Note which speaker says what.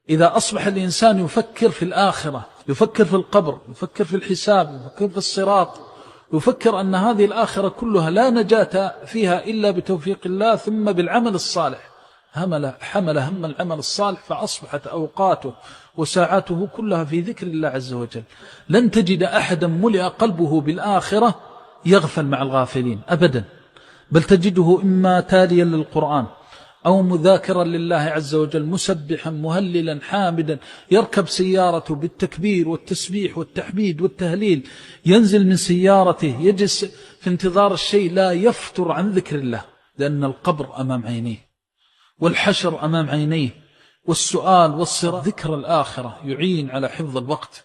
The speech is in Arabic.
Speaker 1: إذا أصبح الإنسان يفكر في الآخرة، يفكر في القبر، يفكر في الحساب، يفكر في الصراط، يفكر أن هذه الآخرة كلها لا نجاة فيها إلا بتوفيق الله ثم بالعمل الصالح، حمل هم العمل الصالح، فأصبحت أوقاته وساعاته كلها في ذكر الله عز وجل. لن تجد أحدا ملئ قلبه بالآخرة يغفل مع الغافلين أبدا، بل تجده إما تاليا للقرآن أو مذاكرا لله عز وجل، مسبحا مهللا حامدا، يركب سيارته بالتكبير والتسبيح والتحميد والتهليل، ينزل من سيارته يجلس في انتظار الشيء، لا يفتر عن ذكر الله، لأن القبر أمام عينيه والحشر أمام عينيه والسؤال والصراط. ذكر الآخرة يعين على حفظ الوقت